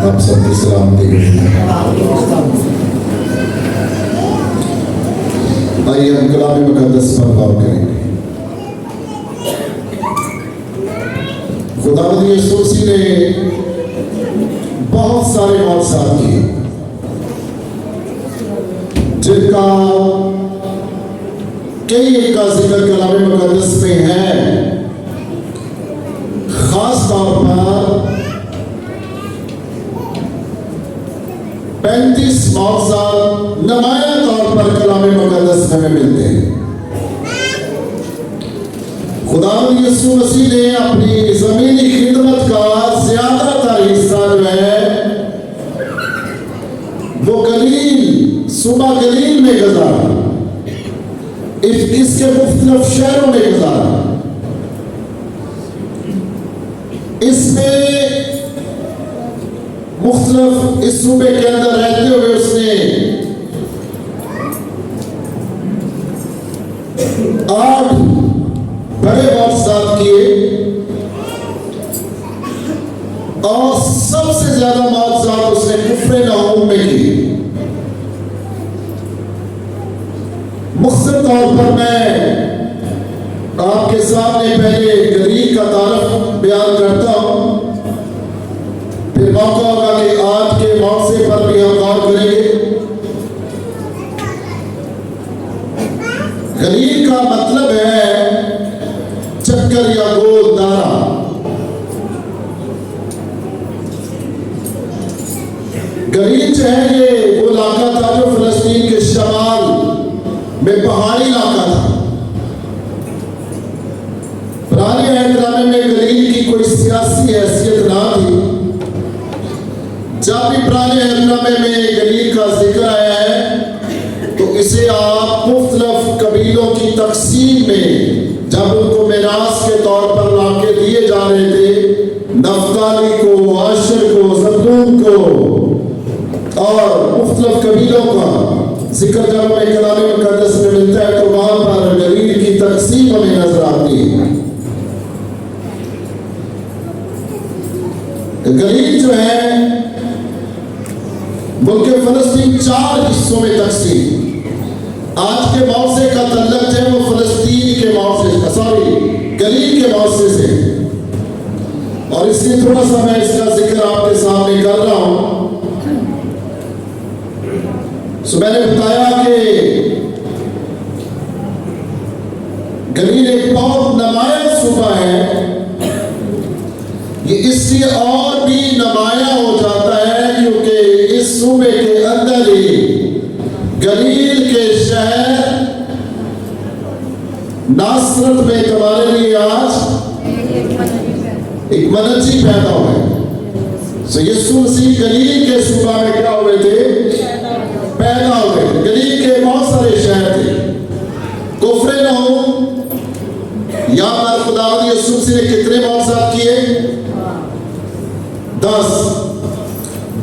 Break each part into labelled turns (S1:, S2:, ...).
S1: आप सबकी सलामती भेजता है। आइए हम कलाम मुक़द्दस पर गौर करेंगे। खुदावंद यीशु मसीह ने बहुत सारे मौजज़ात किए जिनका कई का जिक्र कलाम मुक़द्दस में है। खास तौर पर 35 मौजज़ात नुमाया तौर पर कलाम मुक़द्दस में मिलते हैं। खुदावंद यीशु मसीह ने अपनी ज़मीनी खिदमत का ज़्यादातर हिस्सा जो है वो सूबा गलील में गुजारा, इसके मुख्तलिफ शहरों में गुजारा। इसमें मुख्तलिफ इस सूबे के अंदर रहते हुए उसने 8 बड़े मौजज़ात किए और सबसे ज्यादा मौजज़ात उसने कुफ्र नहूम में किए। मुख्तलिफ तौर पर मैं आपके सामने पहले गलील का तारफ बयान करता हूं, फिर मौका होगा कि आज के मौके पर भी हम गौर करेंगे। गलील का मतलब है चक्कर या गोल दारा। गलील जो है ये वो इलाका था जो फिलिस्तीन के शमाल में पहाड़ी इलाका था। पुराने अहदनामे में गलील की कोई सियासी हैसियत ना थी। जब भी पुराने अहदनामे में गलील का जिक्र आया है तो इसे आप मुख्तलिफ कबीलों की तकसीम में जब उनको मिरास के तौर पर इलाके दिए जा रहे थे, नफ्ताली को, आशर को, ज़बूलून को और मुख्तलिफ कबीलों का जिक्र जब हमें कलाम मुक़द्दस में मिलता है तो वहां पर गलील की तकसीम हमें नजर आती है। गलील जो है मुल्क फिलिस्तीन 4 हिस्सों में तकसीम। आज के मौसे का तल्लक है वो फिलिस्तीन के मौसे गलील के मौसे से, और इसलिए थोड़ा सा मैं इसका जिक्र आपके सामने कर रहा हूं। सो मैंने बताया कि गलील एक बहुत नुमाया सूबा है। ये इसलिए और भी नुमाया हो जाता है क्योंकि इस सूबे के अंदर ही गलील के शहर नासरत में तुम्हारे लिए आज एक मनजी पैदा हुए। सो यीशु मसीह गलील के सूबा में क्या हुए थे? पैदा हुए। गलील के बहुत सारे शहर थे। कुफ्र नहूम यहाँ पर खुदावंद यीशु मसीह ने कितने मौजज़ात किए?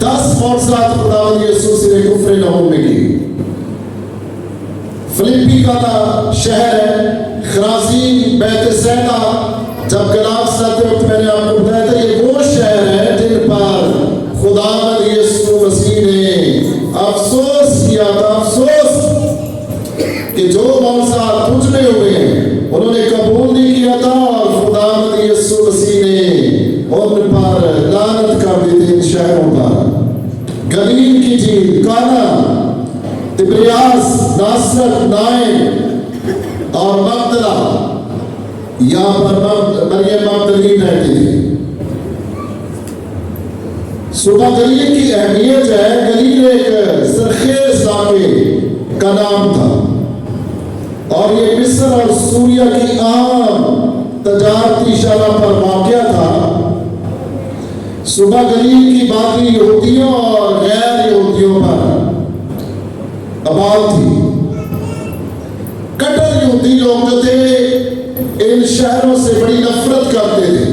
S1: 10 मौजज़ात खुदावंद यीशु मसीह ने कुफ्र नहूम में किए। फिलिप्पी का शहर है, खराजीन, बैतसैदा। जब कलाम सुनाते वक्त मैंने आपको बताया था ये वो शहर है जिन पर खुदावंद यीशु मसीह ने अफसोस किया था। अफसोस कि जो मौजज़ात तुझ में हुए हैं उन्होंने कबूल नहीं किया था और खुदावंद यीशु मसीह ने उन पर लानत कर दी थी। इन शहरों पर गलील की झील, काना, तिब्रियास, नासरत, नाइन और मगदला, यहाँ पर मरियम मगदलीन रहती थी। सुबह गलील की अहमियत है। गलील एक सरखेज इलाके का नाम था और ये मिस्र और सूरिया की आम तजारती शरह पर वाक़या था। सुबह गलील की बाकी यहूदियों और गैर यहूदियों पर अबाल थी। कट्टर यहूदी लोग जो थे इन शहरों से बड़ी नफरत करते थे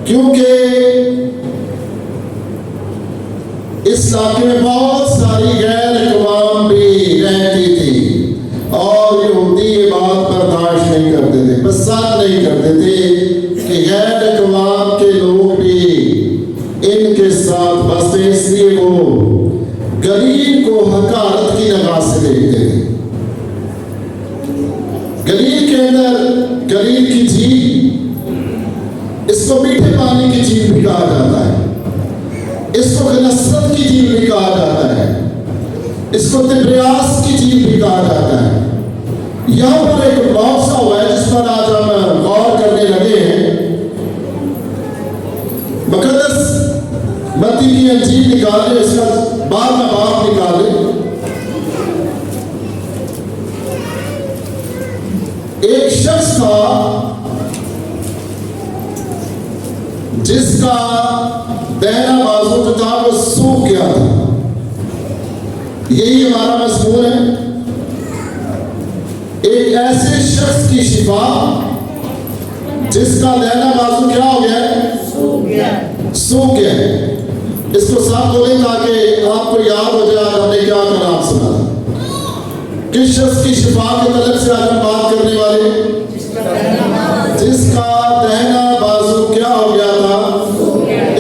S1: क्योंकि इस इलाके में बहुत सारी गैर अक़वाम भी रहती थी और यहूदी ये बात बर्दाश्त नहीं करते थे, पसंद नहीं करते थे कि गैर अक़वाम के लोग भी इसलिए वो गलील को हकारत की निगाह से देखते थे। गलील के अंदर गलील की झील, इसको मीठे पानी की झील भी कहा जाता है, इसको गनसरत की झील भी कहा जाता है, इसको तिब्रियास की झील भी कहा जाता है। यहाँ पर एक मौका हुआ है जिस पर आज हम गौर करने लगे हैं। मुकद्दस मत्ती की अंजील निकाले, इसका बाब निकाले। एक शख्स था जिसका दाहिना बाजू जो था वो सूख गया था। यही हमारा मजमून है। एक ऐसे शख्स की शिफा जिसका दाहिना बाजू क्या हो गया है? सूख गया है। इसको साफ बोले ताकि आपको याद हो जाए हमने क्या कलाम सुना था। किस शख्स की शिफा के तलब से आज हम बात करने वाले? जिसका दाहिना बाजू क्या हो गया था?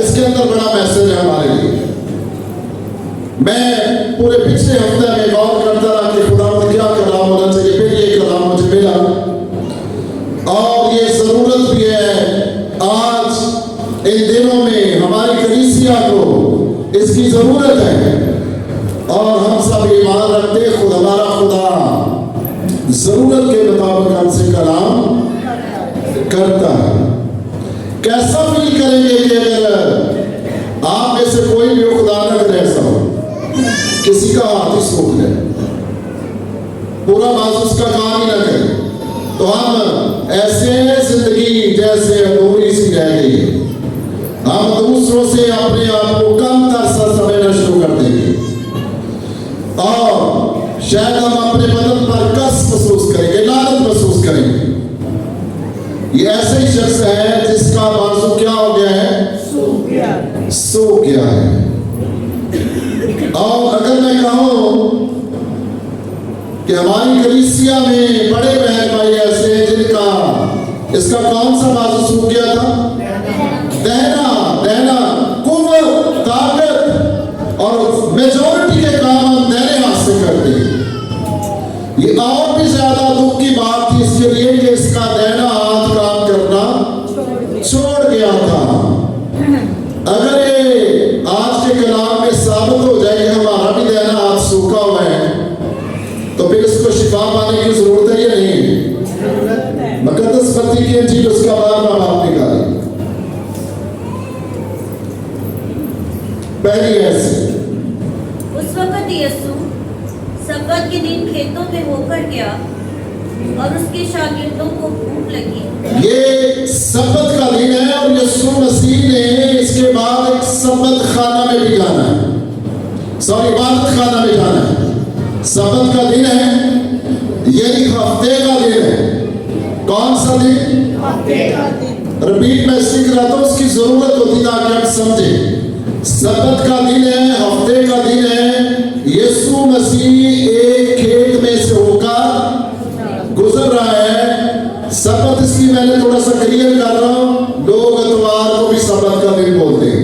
S1: इसके अंदर बड़ा मैसेज है हमारे लिए। मैं पूरे पिछले हफ्ते में गौर करता रहा कि खुदा क्या कलाम होना चाहिए, फिर ये कलाम मुझे मिला और ये जरूरत भी है। आज इन दिनों में हमारी कलीसिया को इसकी जरूरत है और हम सब ईमान रखते खुद हमारा खुदा जरूरत के मुताबिक हमसे कलाम करता है। कैसा फील करेंगे कि अगर आप में से कोई भी खुदा न करे ऐसा हो, किसी का हाथ ही सूख जाए, पूरा बाजू का काम ही ना करे, तो हम ऐसे जिंदगी जैसे अधूरी सी रह गई है। हम दूसरों से अपने आप को कम तरसा समझना शुरू कर देंगे और शायद हम अपने बदन पर कस महसूस करेंगे, लानत महसूस करेंगे। ये ऐसे ही शख्स है जिसका बाजू क्या हो गया है? सूख गया है। और अगर मैं कहूं कि हमारी कलीसिया में बड़े बहन भाई ऐसे हैं जिनका इसका कौन सा बाजू सूख गया था? दहना कुव्वत, ताकत और मेजॉरिटी के काम हम दहने हाथ से करते हैं। ये और भी ज्यादा दुख की बात थी इसके लिए कि इसका दहना हाथ काम करना छोड़ गया था। अगर ये आज के कलाम में साबित हो जाए कि हमारा भी दहना हाथ सूखा हुआ है तो फिर इसको शिफा पाने की जरूरत है या नहीं? मुकद्दस मत्ती की अंजील उसका बाब निकाले। पहली ऐसे
S2: उस वक्त यीशु सब्बत के दिन खेतों में होकर गया और उसके शागिर्दों को भूख लगी।
S1: ये सब्बत का दिन है और यीशु मसीह ने इसके बाद एक सब्बत खाना में भी जाना है, इबादत खाना में जाना है। सब्बत का दिन है, यही हफ्ते का दिन है। कौन सा दिन? हफ्ते का दिन। रिपीट में सीख रहा था, उसकी जरूरत होती ताकि आप समझे। सब्बत का दिन है, हफ्ते का दिन है। यीशु मसीह एक खेत में से होकर गुजर रहा है। सब्बत इसकी मैंने थोड़ा सा क्लियर कर रहा हूं, लोग इतवार को भी सब्बत का दिन बोलते हैं।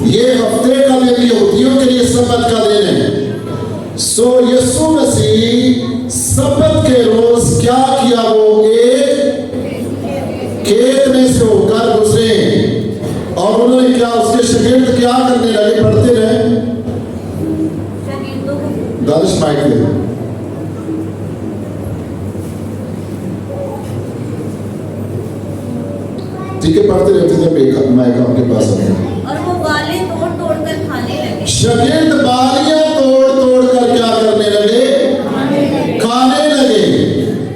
S1: ये हफ्ते का दिन यहूदियों के लिए सब्बत का दिन है। सो यीशु मसीह सब्बत के रोज क्या किया? वो एक खेत में से होकर गुजरे और उन्होंने क्या, उसके शागिर्द क्या करने लगे? पढ़ते रहे। दानिश माइक ले। ठीक है, पढ़ते रहते थे, माइक आपके पास आ गया।
S2: और वो बालें तोड़ तोड़ कर खाने लगे।
S1: शागिर्द बालियां तोड़ तोड़ कर क्या करने लगे? खाने लगे।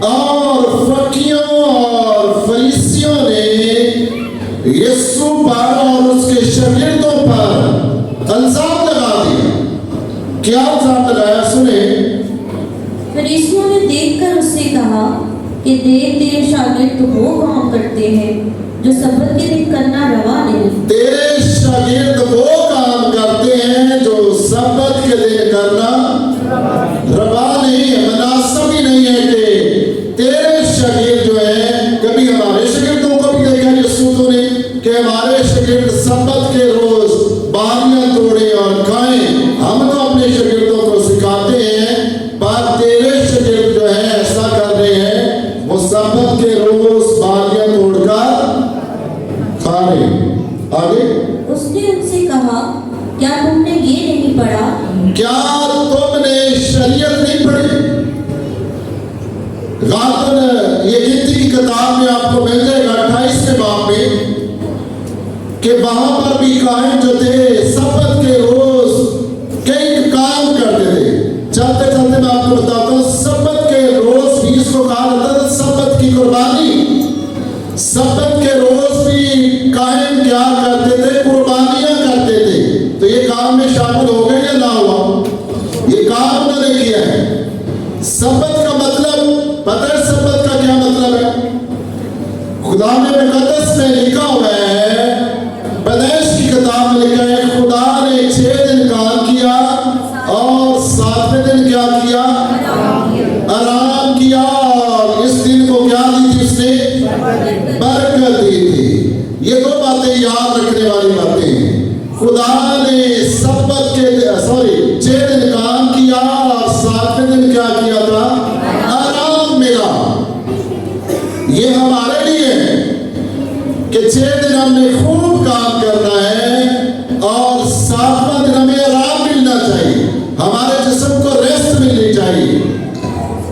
S1: और फकीरों और फरीसियों ने यीशु पर और उसके शागिर्दों पर इल्जाम लगा दिया। क्या इल्जाम लगाया? सुने।
S2: फरीसियों ने देखकर उससे कहा कि देव तेरे शागिर्द वो काम करते हैं जो सब्बत के दिन करना रवा नहीं।
S1: तेरे शागिर्द वो काम करते हैं जो सब्बत के दिन करना रवा नहीं है, मुनासिब ही नहीं है कि तेरे शागिर्द जो है। कभी हमारे शागिर्दों को भी देखा यीशु ने कि हमारे शागिर्द सब्बत के रोज बालियां तोड़े और खाएं आगे,
S2: उसने उनसे कहा, क्या तुमने ये नहीं पढ़ा?
S1: क्या तुमने शरीयत नहीं पढ़ी? गातन ये गिनती की किताब में आपको मिल जाएगा 28वें बाब में कि वहां पर भी काहिन जो थे सब्बत के रोज कई काम करते थे। चलते चलते मैं आपको बताता हूँ, सब्बत के रोज भी इसको कहा जाता था सब्बत की कुर्बानी। सब्बत के रोज भी काहिन क्या करते थे? कुर्बानियां करते थे। तो ये काम में शामिल हो गए या ना हुआ? ये काम उन्होंने किया है। सब्बत का मतलब पता है? सब्बत का क्या मतलब है? खुदा ने मुकद्दस में लिखा हुआ है, पैदाइश की किताब में लिखा है, खुदा ने 6 दिन काम किया और 7वें दिन क्या किया? आराम किया। और इस दिन को क्या दी थी उसने? बरकत दी थी। ये 2 बातें याद रखने वाली बातें हैं। खुदा ने सब्बत के 6 दिन काम किया और 7वें दिन क्या किया था? आराम मिला। ये हमारे लिए है कि 6 दिन हमने खूब काम करना है और 7वां दिन हमें आराम मिलना चाहिए, हमारे जिस्म को रेस्ट मिलनी चाहिए।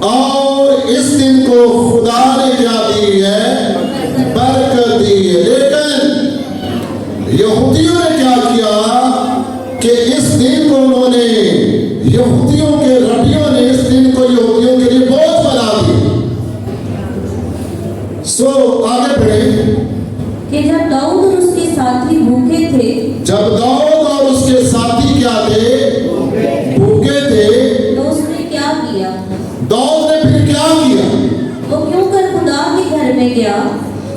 S1: और इस दिन को खुदा ने क्या दी है? बरकत दी है। लेकिन यहूदियों ने क्या किया कि इस दिन को उन्होंने, यहूदियों के रबियों ने इस दिन को यहूदियों के लिए बोझ बना दिया। आगे बढ़े
S2: कि जब दाऊद और उसके साथी भूखे थे,
S1: जब दाऊद और उसके साथी क्या थे? भूखे थे।
S2: तो उसने क्या किया?
S1: दाऊद ने फिर क्या किया?
S2: वो क्यों कर खुदा के घर में गया?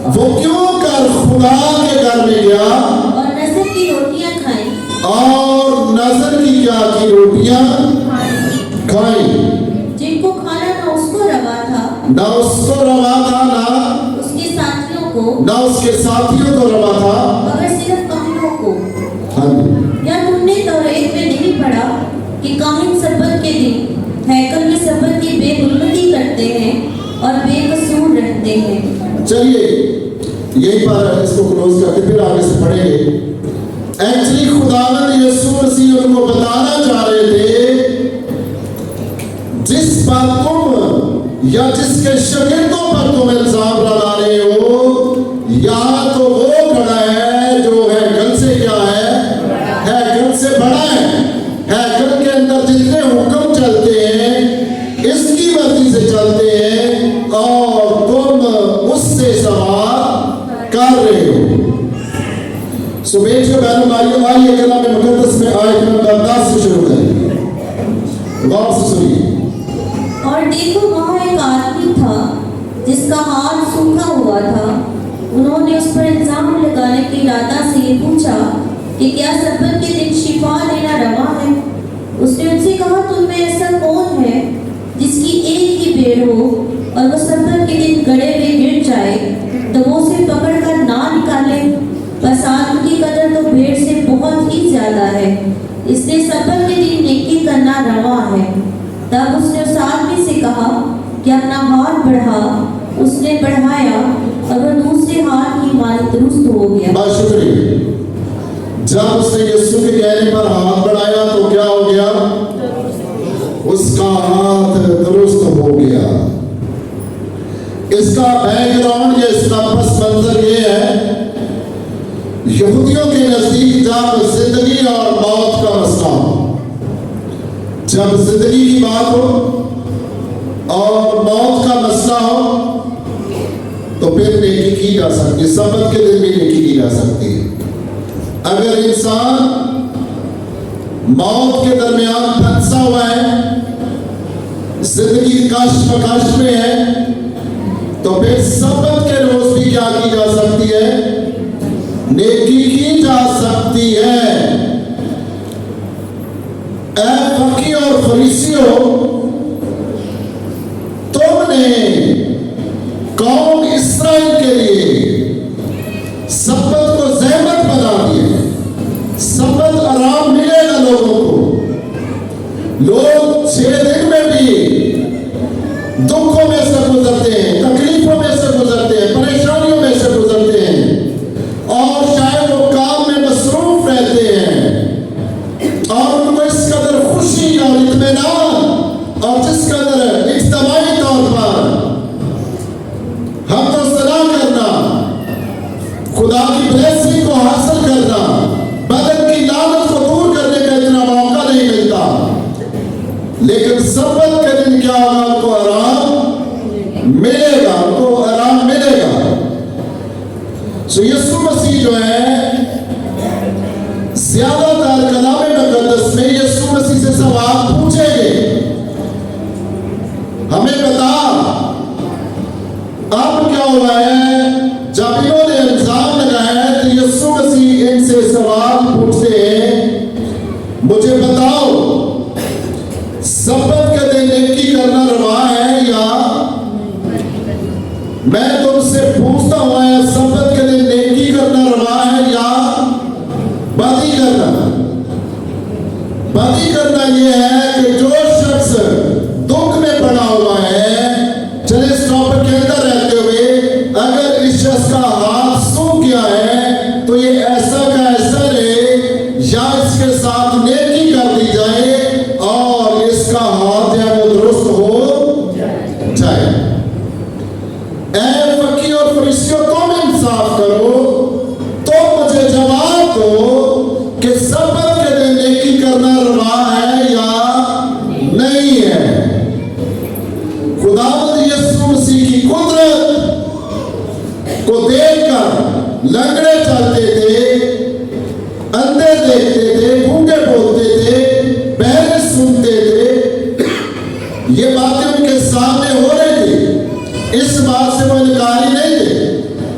S1: वो क्यों कर खुदा के घर में गया
S2: और नज़र की रोटियां खाई।
S1: और नजर की क्या की? रोटियां खाई।
S2: जिनको खाना ना उसको रवा था,
S1: ना उसको रवा था,
S2: उसके साथियों को,
S1: ना उसके साथियों को रवा था,
S2: मगर सिर्फ काहिनों को।
S1: हाँ।
S2: या तुमने तौरात में नहीं पढ़ा कि काहिन सब्बत के दिन हैकल में सब्बत की बेहुरमती करते हैं और बेकसूर रहते हैं?
S1: चलिए यहीं पर इसको क्लोज करके फिर आगे से पढ़ेंगे। एक्चुअली खुदावंद यीशु मसीह उनको बताना चाह रहे थे, जिस पर तुम या जिसके शागिर्दों पर तुम इल्जाम लगा रहे हो, यहाँ तो वो खड़ा है जो हैकल से क्या है? हैकल से बड़ा है। हैकल के अंदर जितने हुक्म चलते हैं इसकी मर्जी से चलते हैं और तुम उससे सवाल कर रहे हो। सुबह के बहनों भाइयों, आइए कलाम मुकद्दस में आयत नंबर 10 से शुरू करें। गौर से सुनिए।
S2: और देखो, वहाँ एक आदमी था जिसका हाथ सूखा हुआ था। उन्होंने उस पर इल्जाम लगाने के इरादा से ये पूछा कि क्या सब्बत के दिन शिफा देना रवा है? उसने उनसे कहा, तुम में ऐसा कौन है जिसकी एक ही भेड़ हो और वह सब्बत के दिन गड़े में गिर जाए तो वो उसे पकड़ कर ना निकाले? बस आदमी की कदर तो भेड़ से बहुत ही ज्यादा है, इसलिए सब्बत के दिन नेकी करना रवा है। तब उसने उस आदमी से कहा कि अपना हाथ बढ़ा। उसने बढ़ाया और वह दूसरे हाथ की माली दुरुस्त हो गया।
S1: बहुत शुक्रिया। जब उसने यीशु के कहने पर हाथ बढ़ाया तो क्या हो गया? उसका हाथ दुरुस्त हो गया। इसका बैकग्राउंड या इसका पस मंजर ये है, यहूदियों के नजदीक जब जिंदगी और मौत का मसला हो, जब जिंदगी की बात हो और मौत का मसला हो तो फिर नेकी की जा सकती है। सब्बत के दिन भी नेकी की जा सकती है। अगर इंसान मौत के दरमियान फंसा हुआ है, जिंदगी कश में है, तो फिर सब्बत के रोज भी क्या की जा सकती है? नेकी की जा सकती है। ऐ फकीह और फरीसियों, तुमने कौम इस्राएल के लिए सब्बत को ज़हमत बना दिया। सब्बत आराम मिलेगा लोगों को। लोग 6 दिन में भी दुखों में से गुजरते हैं, तकलीफों में से गुजरते हैं, परेशानियों में से गुजरते हैं और शायद वो काम सवाल पूछेंगे, हमें बता अब क्या हुआ है। जब इन्होंने इल्जाम लगाया तो यीशु मसीह इनसे सवाल पूछते हैं, मुझे बताओ सब्बत के दिन नेकी करना रवा है या मैं तुमसे पूछता हूं सब्बत के दिन नेकी करना रवा है या बदी करना। बदी करना यह है कि जो शख्स दुख में पड़ा हुआ है, चले इस टॉपिक के अंदर रहते हुए, अगर इस शख्स का हाथ सूख गया है तो ये ऐसा का ऐसा रहे या इसके साथ नेकी कर दी जाए और इसका हाथ है वो दुरुस्त हो जाए। ऐ फकीर और फरीसियों तुम इंसाफ करो, तो मुझे जवाब दो कि सब्बत के दिन नेकी करना रवा है या नहीं है। खुदावंद यीशु मसीह की कुदरत को देखकर लंगड़े चलते थे, अंधे देखते थे, गूंगे बोलते थे, बहरे सुनते थे। ये बातें उनके सामने हो रही थी, इस बात से वो इनकारी नहीं थे,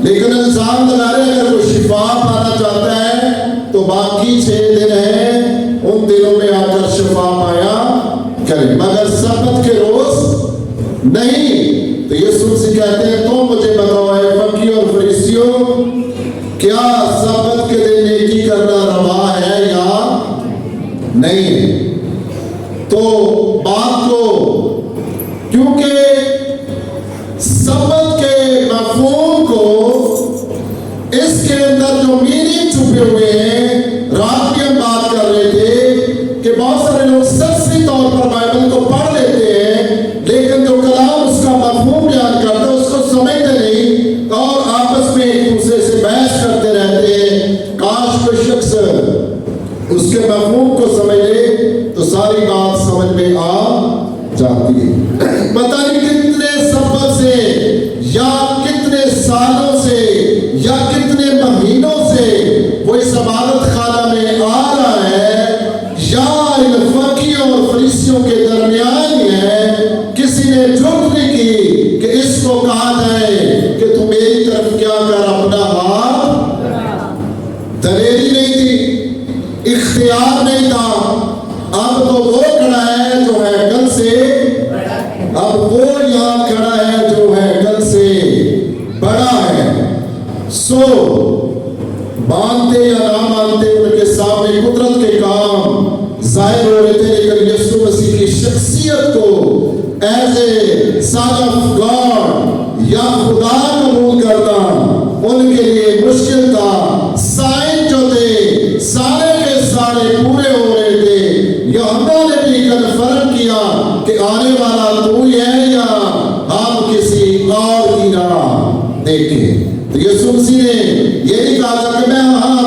S1: लेकिन इल्जाम लगा रहे अगर कोई शिफा पाना चाहता है तो बाकी 6 दिन है, उन दिनों में आकर शिफा पाया करें, मगर सब्बत के रोज नहीं। तो यीशु मसीह कहते हैं तो मुझे बताओ है फकीर और फरीसियों, क्या सब्बत के दिन नेकी करना रवा है या नहीं है। तो बात को, क्योंकि सब्बत के मफ़हूम को, इसके अंदर जो मीनिंग छुपे हुए हैं, रात की हम बात कर रहे थे कि बहुत सारे लोग सच्ची तौर पर बाइबल को पढ़ लेते हैं, लेकिन जो कलाम उसका मफ़हूम बयान करता है उसको समझते नहीं और आपस में एक दूसरे से बहस करते रहते हैं। काश कोई शख्स उसके मफ़हूम को समझ ले तो सारी बात समझ में आ जाती है। पता नहीं कितने सब्बत से या कितने सालों से या कितने महीनों से वो इस इबादत खाना में आ रहा है, या इन फकीरों और फरीसियों के दरमियान है, किसी ने जुर्म नहीं की कि इसको कहा जाए कि तू मेरी तरफ क्या कर, अपना हाथ। दलेरी नहीं थी, इख्तियार नहीं था। अब तो वो खड़ा है जो है कल से, अब वो यहाँ खड़ा है जो है कल से बड़ा है। सो मानते या ना मानते उनके सामने कुदरत के काम जाहिर हो रहे थे, लेकिन यीशु मसीह की शख्सियत को as a son of God या खुदा कबूल करना उनके लिए मुश्किल था। साइन जो थे सारे के सारे पूरे हो रहे थे। यूहन्ना ने भी कन्फर्म किया कि आने वाला तू ही है या हम किसी और की राह देखें। तो यीशु मसीह ने यही कहा था कि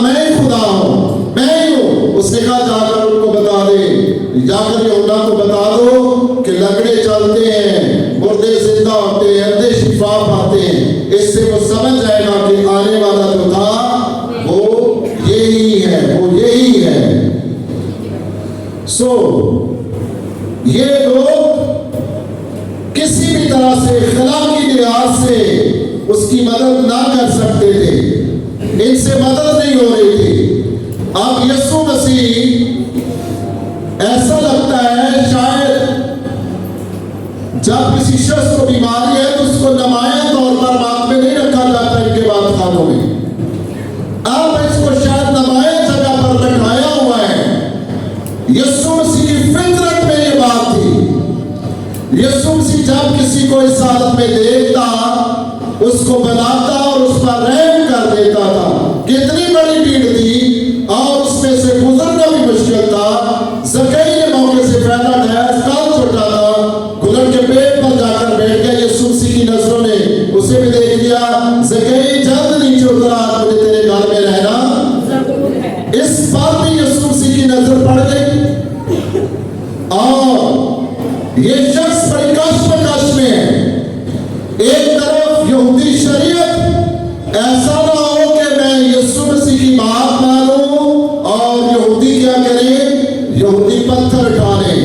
S1: मैं ही खुदा हूँ, मैं ही हूँ। उसने कहा जाकर उनको बता दे, जाकर यूहन्ना को बता दो कि लंगड़े चलते हैं, मुर्दे जिंदा होते हैं, अंधे शिफा पाते हैं। इससे वो समझ जाएगा कि आने वाला जो था वो यही है, वो यही है। सो ये लोग किसी भी तरह से इख्तिलाफी लिहाज से उसकी मदद ना कर सकते थे, इनसे मदद नहीं हो रही थी। अब यीशु मसीह ऐसा लगता है शायद जब किसी शख्स को बीमारी है तो उसको नुमाया तौर पर बात में नहीं रखा जाता इनके बाद खानों में। अब इसको शायद नुमाया जगह पर रखाया हुआ है। यीशु मसीह की फितरत में ये बात थी। यीशु मसीह जब किसी को इस हालत में देखता, उसको बनाता और उस पर रहम कर देता था। कितनी बड़ी भीड़ थी और उसमें से गुजरना भी मुश्किल था। ज़कई ने मौके से फायदा उठाया, कान छोटा था, घुटन के पेट पर जाकर बैठ गया। यीशु मसीह की नजरों ने उसे भी देख लिया। ज़कई जल्द नीचे उतरा, मुझे तेरे घर में रहना। इस बात में यीशु मसीह की नजर पड़ गई और ये शख्स बड़ी कश्मकश में है। एक तरफ यहूदी शरीयत, ऐसा ना हो कि मैं यीशु मसीह की बात मानूं और यहूदी क्या करें, यहूदी पत्थर उठाने।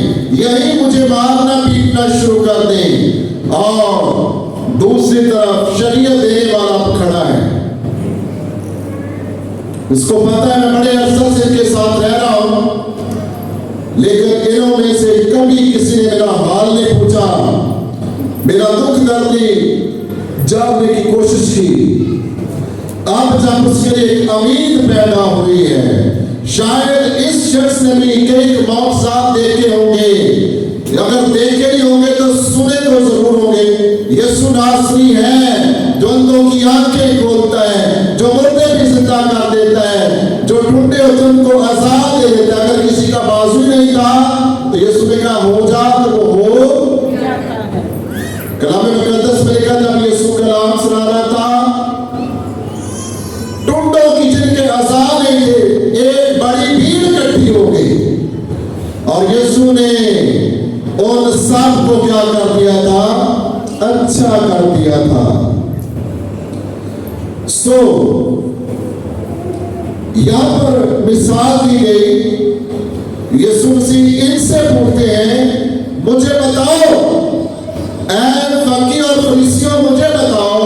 S1: और दूसरी तरफ शरीयत देने वाला खड़ा है। इसको पता है मैं बड़े अरसे से इनके साथ रह रहा हूं, लेकिन इन्हों में से कभी किसी ने मेरा हाल नहीं पूछा, मेरा दुख दर्द जानने की कोशिश की। अब जब उसके लिए एक उम्मीद पैदा हुई है, शायद इस शख्स ने भी कई मौक़िफ़ात देखे होंगे, अगर देखे नहीं होंगे तो सुने तो जरूर होंगे। यीशु नासरी है जो अंधों की आंखें खोलता है, जो मुर्दे भी जिंदा कर देता है, जो टूटे होते उनको आजाद दे देता है। अगर किसी का बाजू नहीं था तो यीशु ने कहा हो जा, तो वो हो जाता है। कलाम मुकद्दस में लिखा जब यीशु कलाम सुना रहा था, टूटों की जिनके आजाद नहीं थे, एक बड़ी भीड़ इकट्ठी हो गई और यीशु ने उन सब को क्या कर दिया था? अच्छा कर दिया था। सो यहां पर मिसाल दी गई, यीशु मसीह इनसे पूछते हैं मुझे बताओ, ऐ फकीर और फरीसियों मुझे बताओ,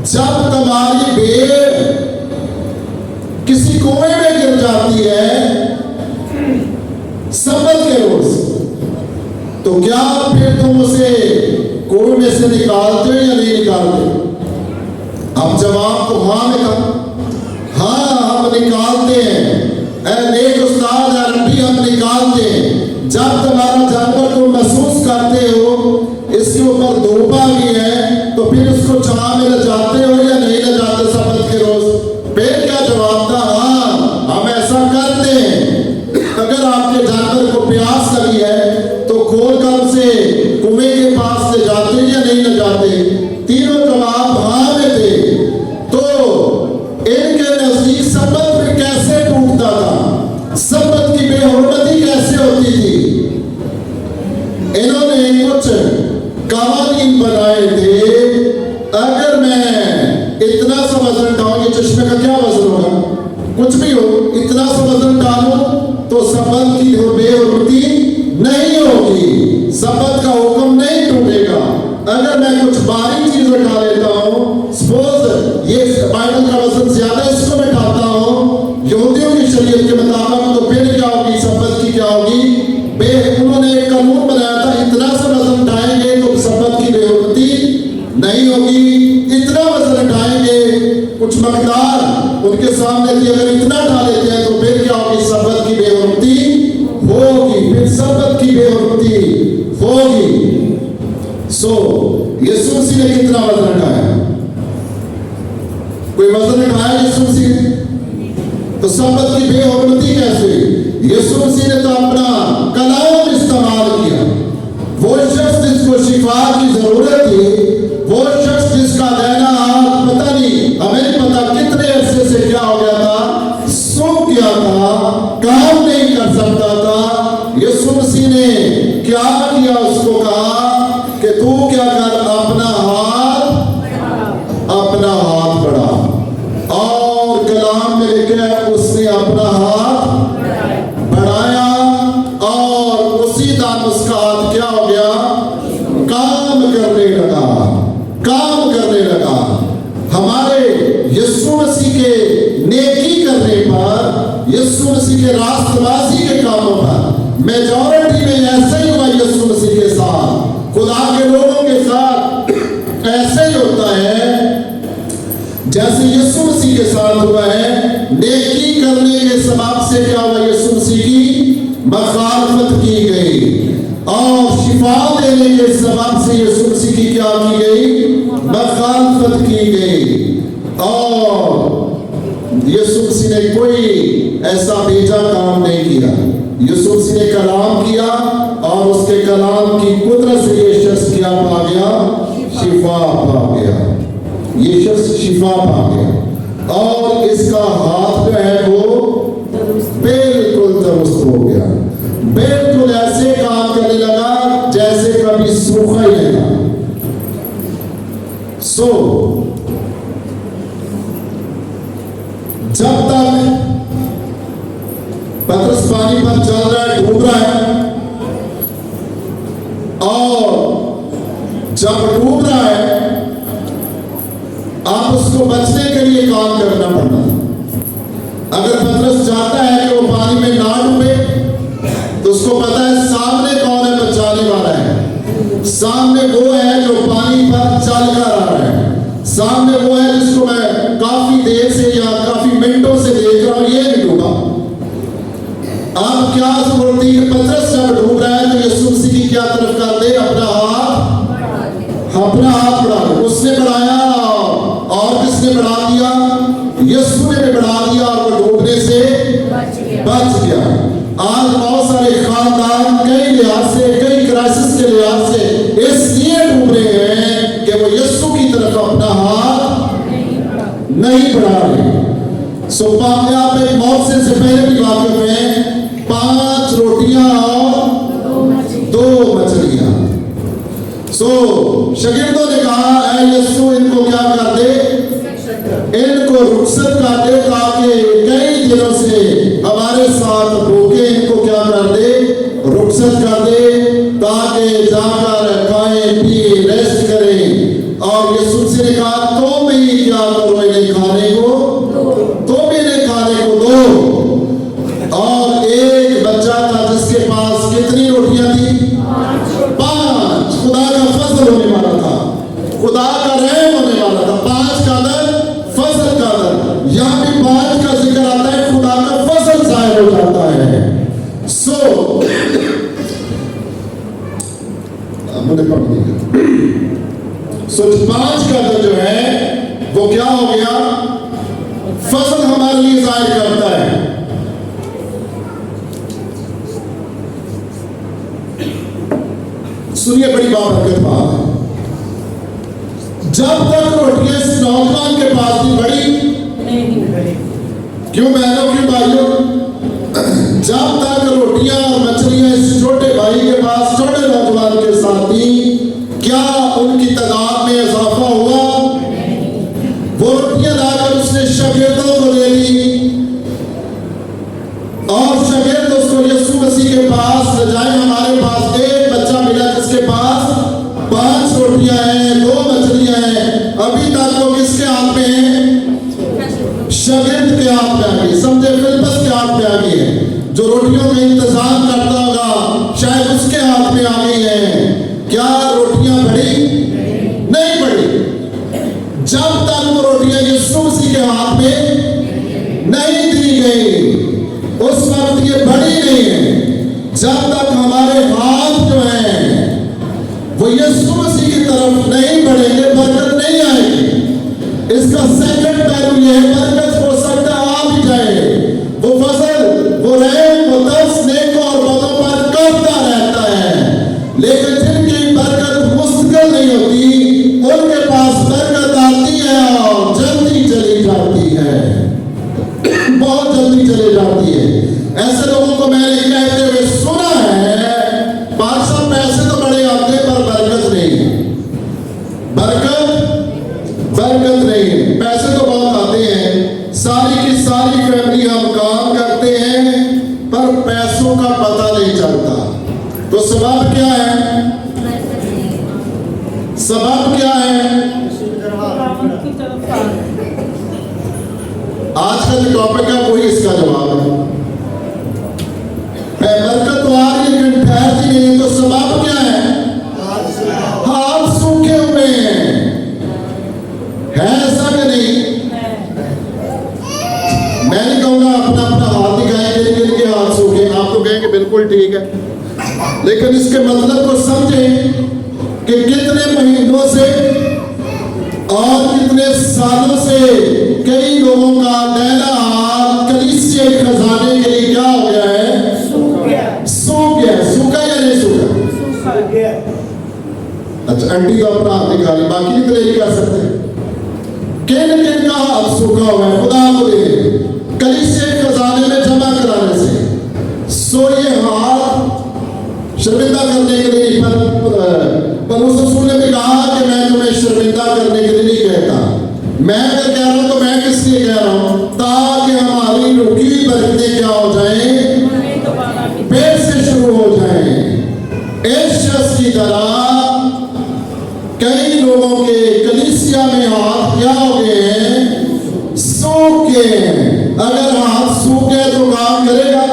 S1: जब तुम्हारी भेड़ किसी कुएं में गिर जाती है सब्बत के रोज, तो क्या फिर तुम उसे कुएं में से निकालते हो या नहीं निकालते? अब जवाब तो हाँ में कहा, हाँ हम निकालते हैं। ऐ नेक उस्ताद रब्बी, हम निकालते हैं। जब तुम्हारा जानवर को महसूस करते हो इसके ऊपर धोपा भी है, तो फिर उसको छां में ले जाते हो या नहीं ले जाते सब्बत के रोज? फिर क्या जवाब था? हाँ हम ऐसा करते हैं। अगर आपके जानवर को प्यास लगी है तो खोल कर उसे कुएं के पास ले जाते या नहीं ले जाते? तीनों जवाब हाँ में थे। तो इनके नजदीक सब्बत फिर कैसे टूटता था? सब्बत की बेहुरमती कैसे होती थी? इन्होंने कुछ कवानीन बनाए थे। अगर मैं इतना सा वजन डालूं, ये चश्मे का क्या वजन होगा? कुछ भी हो, इतना सा वजन डालूं तो सब्बत की बेहुरमती नहीं होगी, सब्बत का हुक्म नहीं टूटेगा। अगर मैं कुछ बारीक चीज उठा लेता हूँ, सपोज ये बाइबल का वजन ज्यादा, इसको मैं उठाता हूँ यहूदियों की शरीयत के मुताबिक, तो फिर क्या होगी? सब्बत की क्या होगी? उन्होंने एक कानून बनाया था, इतना सा वजन उठाएंगे तो सब्बत की बेहुरमती नहीं होगी। इतना वजन उठाएंगे, कुछ मकदार उनके सामने थी, अगर इतना उठा लेते हैं तो फिर क्या होगी? सब्बत की बेहुरमती होगी, फिर सब्बत की बेहुरमती होगी। सो यीशु मसीह ने कितना वजन उठाया? कोई वजन उठाया यीशु मसीह ने? तो सब्बत की बेहुरमती कैसे? यीशु मसीह ने तो अपना कलाम इस्तेमाल किया। वो शख्स जिसको शिफा की जरूरत थी, वो शख्स जिसका देना हाथ पता नहीं, हमें नहीं पता कितने अरसे से क्या हो गया था, सूख गया था, काम नहीं कर सकता था, यीशु मसीह ने क्या किया? उसको कहा कि तू क्या कर, अपना हाथ बढ़ा। और कलाम में लिखा है उसने अपना हाथ बढ़ाया और उसी दाम उसका हाथ क्या हो गया? काम करने लगा, काम करने लगा। हमारे यीशु मसीह के नेकी करने पर, यीशु मसीह के रास्तबाजी के कामों पर मेजॉरिटी में ऐसे ही हुआ यीशु मसीह के साथ, खुदा के लोगों के साथ ऐसे ही होता है जैसे यीशु मसीह के साथ हुआ है। नेकी करने के सबब से क्या हुआ? यीशु मसीह की मखालफत की गई, और शिफा देने के सबब से यीशु मसीह की क्या की गई? मखालफत की गई। और यीशु मसीह ने कोई ऐसा बेजा काम नहीं किया। यीशु मसीह ने कलाम किया और उसके कलाम की कुदरत से ये शख्स क्या पा गया? शिफा पा गया। ये शख्स शिफा पा गया और इसका हाथ जो है वो बिल्कुल दुरुस्त हो गया, बिल्कुल ऐसे काम करने लगा जैसे कभी सूखा ही नहीं था। सो जब तक पतरस पानी पर चल रहा है, डूब रहा है, और जब डूब रहा है, आप उसको बचने के लिए काम करना पड़ता था। अगर पतरस चाहता है कि वो पानी में ना डूबे, तो उसको पता है सामने कौन है बचाने वाला है। सामने वो है जो पानी पर चल कर आ रहा है। सामने वो है जिसको मैं काफी देर से या काफी मिनटों से देख रहा हूं, ये नहीं डूबा। अब क्या जरूरत है? पतरस जब डूब रहा है तो यीशु मसीह की क्या तरफ कर दे? अपना हाथ बढ़ा दे। उसने बढ़ाया और किसने बढ़ा दिया? यीशु ने भी बढ़ा दिया और वो डूबने से बच गया। आज बहुत सारे खानदान कई लिहाज से, कई क्राइसिस के लिहाज से इसलिए डूब रहे हैं कि वो यीशु की तरफ अपना हाथ नहीं बढ़ा रहे। सो आप एक मौत से पहले भी वाकिफ हैं, 5 रोटियां और 2 मछलियां। सो शागिर्दों ने कहा, ऐ यीशु इनको क्या कर दे? इनको रुखसत कर दे, ताकि कई दिनों से हमारे साथ भूखे, इनको क्या कर दे? रुखसत कर दे, ताकि जाकर खाएं पिए रेस्ट करें। और यीशु से कहा, तुम ही क्या करो, इन्हें खाने को, तुम इन्हें खाने को दो। और एक बच्चा था जिसके पास कितनी रोटियां थी? 5। खुदा का फजल होने वाला था, खुदा का रहम होने वाला था। 5 का दर, फजल का दर। यहाँ भी 5 का जिक्र आता है, खुदा का फजल जाहिर हो जाता है। मुझे पढ़ दिया। 5 का दर जो है वो क्या हो गया? फजल हमारे लिए जाहिर करता है। सुनिए, बड़ी बात है। जब तक रोटियां इस नौजवान के पास थी, बड़ी क्यों बहनों, क्यों भाइयों, जब तक रोटियां और मछलियां इस छोटे भाई के पास, छोटे नौजवान के साथ थी, क्या उनकी तादाद में इजाफा हुआ? वो रोटियां लाकर उसने शागिर्दों को दे दी और शागिर्द उसको यीशु मसीह के पास ले जाए। हमारे पास एक बच्चा मिला जिसके पास 5 रोटियां हैं, 2 मछलियां हैं। अभी तक वो किसके हाथ में है? शागिर्द के हाथ में आ गई। समझे, फिलिप्पस के हाथ में आ गई है। जो रोटियों का इंतजाम करता होगा शायद उसके हाथ में आ गई है। क्या रोटियां बढ़ी? नहीं बढ़ी। जब तक वो रोटियां यीशु मसीह के हाथ में नहीं दी गई, उस वक्त ये बढ़ी नहीं है। जब तक हमारे हाथ जो है वो यीशु मसीह की तरफ नहीं बढ़ेंगे, बरकत नहीं आएगी। इसका सेकंड पहलू ये है, बरकत हो सकता आ भी जाए, वो फजल, वो रहम, वो दर्स नेकों और बदों पर करता रहता है। लेकिन जिनकी बरकत मुस्तकिल नहीं होती, उनके पास बरकत आती है और जल्दी चली जाती है, बहुत जल्दी चली जाती है। ऐसे लोगों को मैंने कहते हुए सुना है, 500 पैसे तो बड़े आते हैं पर बरकत नहीं, बरकत नहीं। पैसे तो बहुत आते हैं, सारी की सारी फैमिली हम काम करते हैं, पर पैसों का पता नहीं चलता। तो सबब क्या है? सबब क्या है? आज का जो टॉपिक है वही इसका जवाब है। बरकत तो आ रही है लेकिन ठहरती नहीं, तो सबब क्या है? हाथ सूखे हुए हैं। है ऐसा कि नहीं? मैं नहीं कहूंगा अपना अपना हाथ दिखाएंगे जिनके हाथ सूखे, आप तो कहेंगे बिल्कुल ठीक है, लेकिन इसके मतलब को समझें कि कितने महीनों से और कितने सालों से कई लोगों का दैना हाथ कलीसिया के खजाने के लिए क्या हो गया है? सूख गया। सूखा या नहीं सूखा? अच्छा, आंटी तो अपना हाथ दिखा रही, बाकी नहीं तो नहीं कर सकते। किन का हाथ सूखा हुआ है? खुदा को दे कलीसिया के खजाने में जमा कराने से। सो ये हाथ शर्मिंदा करने के लिए, पर उस रसूल ने भी कहा कि मैं तुम्हें शर्मिंदा करने के लिए नहीं कहता। मैं अगर कह रहा हूं तो मैं किस लिए कह रहा हूं? ताकि हमारी रुकी बरकतें क्या हो जाएं? पेट से शुरू हो जाएं। इस शख्स की तरह कई हो गए हैं? सूख गए हैं। अगर हाथ सूख गए तो काम करेगा?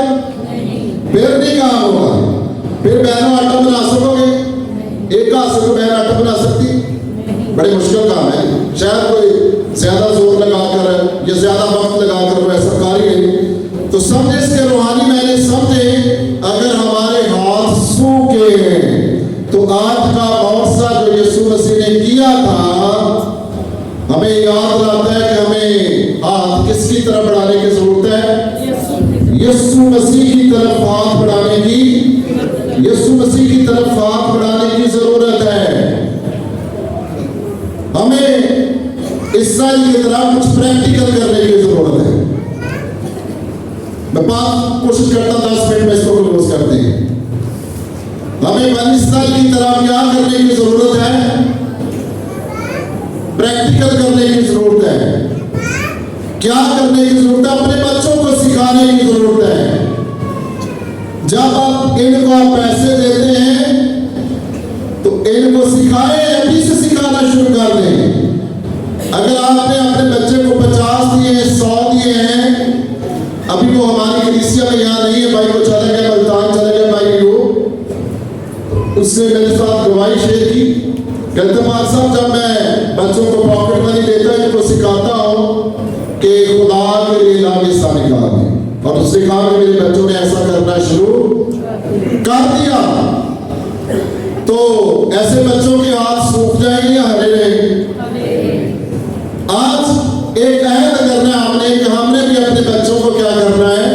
S1: फिर नहीं काम होगा। फिर बहनों आटा बना सकोगे? एक हाथ से तो बहन आटा बना सकती? बड़ी मुश्किल काम है। शायद कोई ज्यादा जोर लगाकर या ज्यादा वक्त लगाकर वो ऐसा कार्य है। तो समझे इसके रूहानी मैंने समझे, अगर हमारे हाथ सूखे हैं तो आज का मौका जो यीशु मसीह ने किया था, हमें याद रहता है कि हमें हाथ किसकी तरफ बढ़ाने की जरूरत है? यीशु मसीह की तरफ हाथ बढ़ाने की, यीशु मसीह की तरफ हाथ बढ़ाने की जरूरत है। हमें इसराइल की तरह कुछ प्रैक्टिकल करने की जरूरत है। मैं बात कोशिश करता 10 मिनट में इसको क्लोज करते हैं। हमें बनी इसराइल की तरह क्या करने की जरूरत है? प्रैक्टिकल करने की जरूरत है। क्या करने की जरूरत है? अपने बच्चों को सिखाने की जरूरत है। जब आप इनको पैसे देते हैं तो इनको सिखाएं, अभी से सिखाना शुरू कर दें। अगर आपने अपने बच्चे को 50 दिए हैं, 100 दिए हैं, अभी वो हमारी कलीसिया में यहाँ नहीं है, भाई को चले गए, मुल्तान चले गए, भाई वो उसने मेरे साथ गवाही शेयर की। कहते मार साहब, जब मैं बच्चों को पॉकेट मनी देता है तो सिखाता हूँ कि खुदा के लिए लाभ हिस्सा निकालने, और उसने कहा कि मेरे बच्चों ने ऐसा करना शुरू कर दिया। तो ऐसे बच्चों के हाथ सूख जाएंगे या हरे रहेंगे? आज एक अहद करना है हमने कि हमने भी अपने बच्चों को क्या करना है?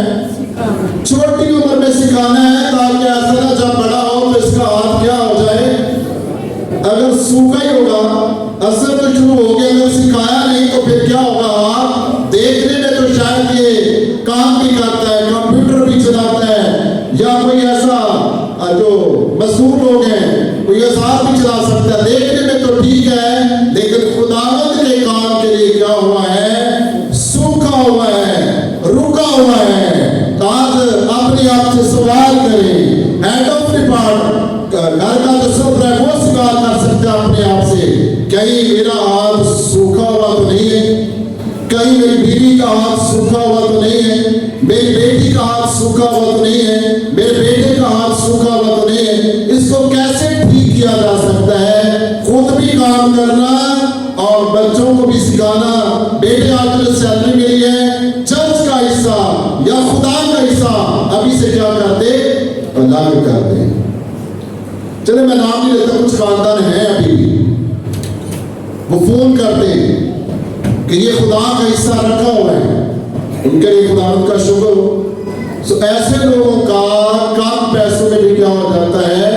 S1: छोटी उम्र में सिखाना है, ताकि ऐसा ना जब बड़ा हो तो इसका हाथ क्या हो जाए? अगर सूखा ही होगा, असर तो शुरू हो गया, अगर सिखाया नहीं तो फिर क्या होगा? आप देखने में तो शायद ये काम भी करता है, कंप्यूटर भी चलाता है, या कोई ऐसा जो मजदूर लोग हैं कोई आसार भी चला सकता है, देखने में तो ठीक है, लेकिन खुदावंद के काम के लिए क्या हुआ है? सूखा हुआ है, रुका हुआ है। तो आज अपने आप से सवाल करें, हेड ऑफ डिपार्ट घर का जो सब है वो सवाल कर सकते हैं अपने आप से, कहीं मेरा हाथ सूखा हुआ तो नहीं है? कहीं मेरी बीवी का हाथ सूखा हुआ तो नहीं है? मेरी बेटी का हाथ सूखा हुआ तो नहीं है? मेरे बेटे का हाथ सूखा हुआ तो नहीं है? इसको कैसे ठीक किया जा सकता है? खुद भी काम करना और बच्चों को भी सिखाना। बेटे आज जो सैलरी मिली है, चर्च का हिस्सा या खुदा का हिस्सा अभी से क्या करते? अदा करते। चले मैं नाम नहीं लेता, कुछ खानदान है अभी भी, वो फोन करते हैं कि ये खुदा का हिस्सा रखा हुआ है, उनके लिए खुदा का शुक्र हो। सो ऐसे लोगों का कम पैसों में भी क्या हो जाता है?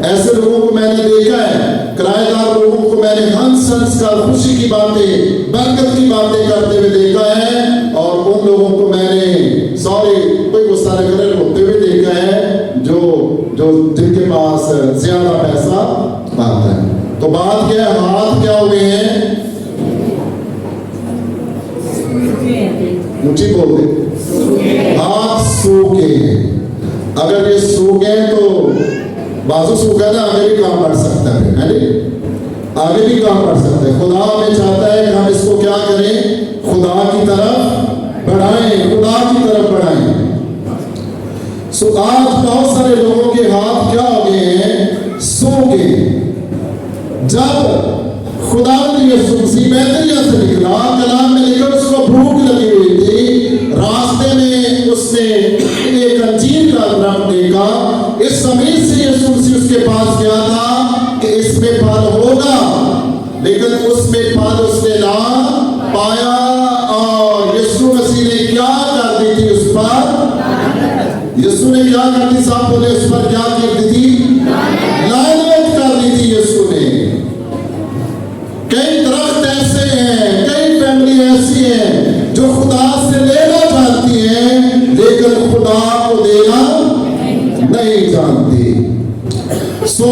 S1: ऐसे लोगों को मैंने देखा है, किराएदार लोगों को मैंने हंस हंस कर खुशी की बातें, बरकत की बातें करते हुए देखा है, और उन लोगों को मैंने सॉरी कोई गुस्सा न करे रोते हुए देखा है, जो जिनके पास ज्यादा पैसा आता है। तो बात क्या है? हाथ क्या हुए हैं? मुझे बोल दे, हाथ सूखे हैं। अगर ये सूखे तो बाजू सूखा ना, आगे भी काम कर सकता है ना? आगे भी काम कर सकता है। खुदा हमें चाहता है कि हम इसको क्या करें? खुदा की तरफ बढ़ाएं, खुदा की तरफ बढ़ाएं। सो आज बहुत सारे लोगों के हाथ क्या हो गए हैं? सूखे। जब खुदा ने यीशु मसीह बैतनिय्याह से निकला, कलाम में लिखा उसको भूख लगी हुई थी, रास्ते में उसने एक अंजीर का दरख्त देखा। इस समय से यीशु मसीह उसके पास गया था कि इसमें फल होगा, लेकिन उसमें फल उसने ना पाया, और यीशु मसीह ने क्या कर दी थी उस पर? यीशु ने क्या कर दी? साहब बोले, उस पर क्या कर दी थी? लानत कर दी थी यीशु ने। कई दरख्त ऐसे हैं, कई फैमिली ऐसी है जो खुदा से लेना चाहती है, लेकिन खुदा को देना नहीं जानती। सो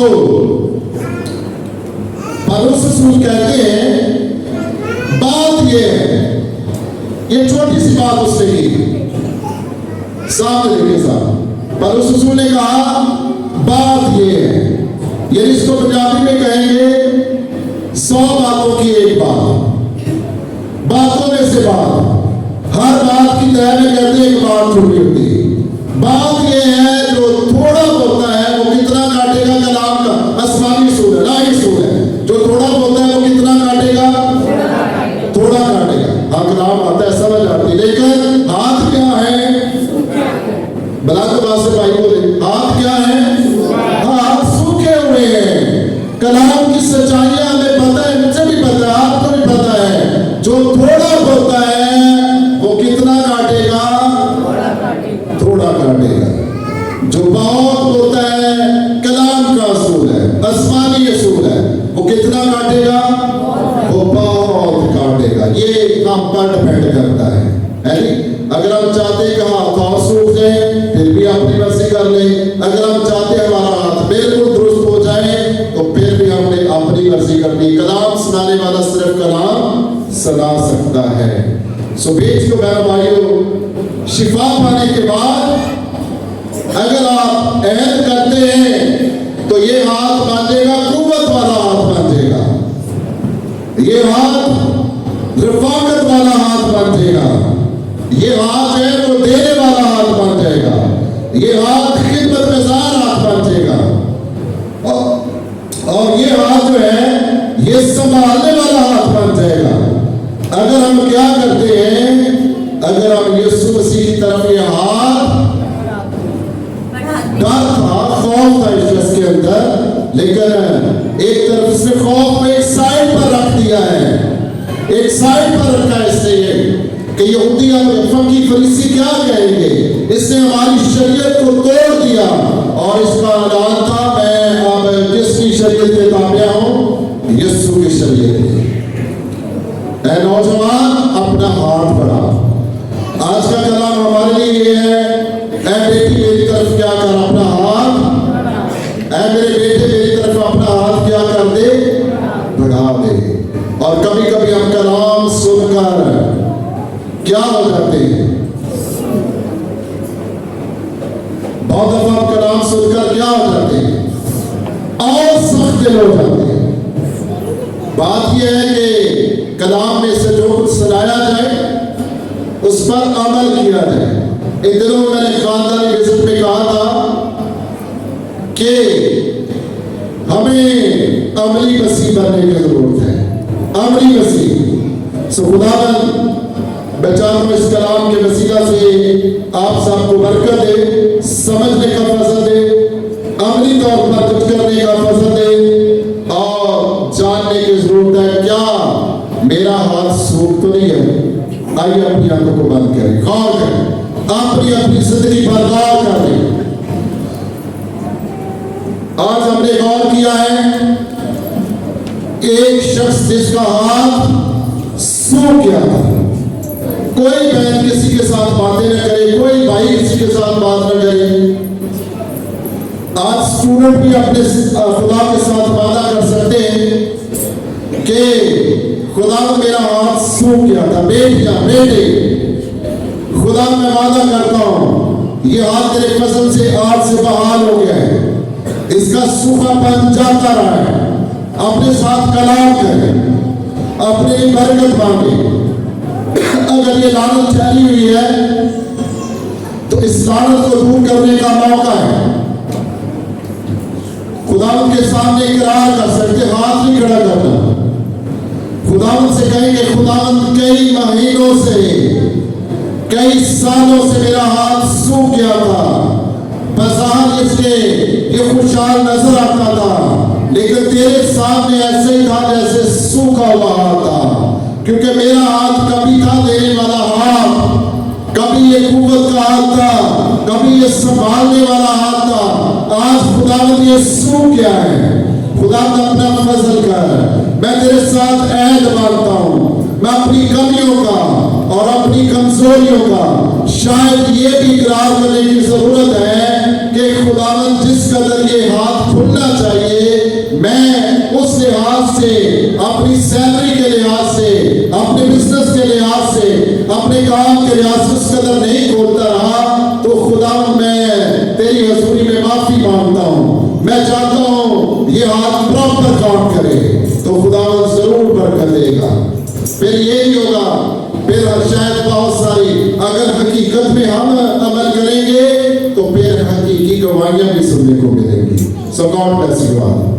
S1: पौलुस रसूल कहते हैं बात ये है, ये छोटी सी बात उसने की, सामने देखिए साहब, पौलुस रसूल ने कहा बात ये है, ये इसको पंजाबी में कहेंगे 100 बातों की एक बात। बातों में से बात, हर बात की तय में कहते हैं एक बात छुपी होती है। बात यह है जो थोड़ा बोलता है वो कितना काटेगा, कलाम का आसमानी सूल है, लाही सूल है। जो थोड़ा बोलता है वो कितना काटेगा, थोड़ा काटेगा। हाँ कलाम आता है, समझ आती है, लेकिन हाथ क्या है, बला के बात से भाई बोले, हाथ क्या है, हाथ सूखे हुए हैं। कलाम की सच्चाइयां हमें पता है, मुझे भी पता है, आपको भी पता है। जो थोड़ा बोलता है वो कितना काटेगा, थोड़ा काटेगा। जो बहुत बोलता है, कलाम का असूल है, आसमानी असूल है, वो कितना काटेगा, वो बहुत काटेगा। ये हम पर डिपेंड करता है नहीं? अगर हम चाहते हैं कि हाथ और सूख जाए फिर भी अपनी मर्जी कर ले, अगर हम चाहते हैं हमारा हाथ बिल्कुल दुरुस्त हो जाए तो फिर भी हमने अपनी मर्जी करनी। कलाम सुनाने वाला सिर्फ कलाम सुना सकता है। सो बीच को मेरा भाइयों, शिफा पाने के बाद अगर आप अहद करते हैं तो ये हाथ बांधेगा, कुव्वत वाला हाथ बांधेगा, ये हाथ रफाकत वाला हाथ बांधेगा, ये हाथ है वो देने वाला हाथ बन जाएगा, ये हाथ खिदमत गुजार हाथ बन जाएगा, और ये हाथ जो है ये संभालने वाला हाथ बन जाएगा। अगर हम क्या करते हैं, अगर हम यीशु मसीह की तरफ ये हाथ, डर था, खौफ था इस शख्स के अंदर, लेकिन एक तरफ से खौफ को एक साइड पर रख दिया है, एक साइड पर रखा है इसने ये कि यहूदी फकी फरीसी क्या कहेंगे। इसने हमारी शरीयत को तोड़ दिया और इसका ऐलान था मैं अब किसकी शरीयत के ताबिया हूं, यीशु की शरीयत की। ऐ नौजवान अपना हाथ बढ़ा। आज का कलाम हमारे लिए ये है, ऐ बेटी मेरी तरफ क्या कर अपना हाथ, ऐ मेरे बेटे मेरी तरफ अपना हाथ क्या कर दे, बढ़ा दे। और कभी कभी हम कलाम सुनकर क्या हो जाते हैं, बहुत दफा हम कलाम सुनकर क्या हो जाते हैं, और सख्त दिल हो जाते हैं। बात यह है कि कलाम में से जो कुछ सुनाया जाए उस पर अमल किया जाए। इन दिनों में मैंने खानदानी विजिट में कहा था कि हमें अमली मसीह बनने की जरूरत है, अमली मसीह। सो खुदावन बेचारों इस कलाम के वसीला से आप सबको बरकत दे, समझने का फजल दे, अमली तौर पर कुछ करने का फजल दे, और जानने की जरूरत है क्या मेरा हाथ सूख तो नहीं है। आइए अपनी आंखों को बंद करें, गौर करें, अपनी अपनी जिंदगी पर गौर करें। आज हमने गौर किया है एक शख्स जिसका हाथ सूख गया था। कोई बहन किसी के साथ बातें न करे, कोई भाई किसी के साथ बात न करे। आज स्टूडेंट भी अपने खुदा के साथ वादा कर सकते हैं कि खुदा मेरा हाथ सूख गया था, बेटियां बेटे खुदा मैं वादा करता हूं ये हाथ तेरे कसम से आज से बहाल हो गया है, इसका सूखापन जाता रहा है। अपने साथ कलाम करें, अपनी बरकत मांगे। अगर ये लानत फैली हुई है तो इस लानत को दूर करने का मौका है। खुदावंद के सामने इकरार कर सकते, हाथ नहीं खड़ा करना। खुदावंद से कहेंगे खुदावंद कई महीनों से, कई सालों से मेरा हाथ सूख गया था, बाजार इसके ये खुशहाल नजर आता था, लेकिन तेरे सामने ऐसे ही था जैसे सूखा हुआ हाथ था। क्योंकि मेरा हाथ कभी था देने वाला हाथ, कभी ये कुव्वत का हाथ था, कभी ये संभालने वाला हाथ था। आज खुदावंद ये सूख गया है। खुदावंद अपना फजल कर, मैं तेरे साथ ऐद मांगता हूँ। मैं अपनी कमियों का और अपनी कमजोरियों का शायद ये भी इकरार करने की जरूरत है कि खुदावंद जिस कदर ये हाथ खुलना चाहिए, मैं उस लिहाज से, अपनी सैलरी के लिहाज से, अपने बिजनेस के लिहाज से, अपने काम के लिहाज से उस कदर नहीं खोलता रहा। तो खुदावंद मैं तेरी हजूरी में माफी मांगता हूँ। मैं चाहता हूँ ये हाथ प्रॉपर काम करे, तो खुदावंद जरूर बरकत देगा। फिर ये ही होगा तो फिर हकीकी गवाहियां भी सुनने को मिलेंगी। सो गॉड ब्लेस यू ऑल।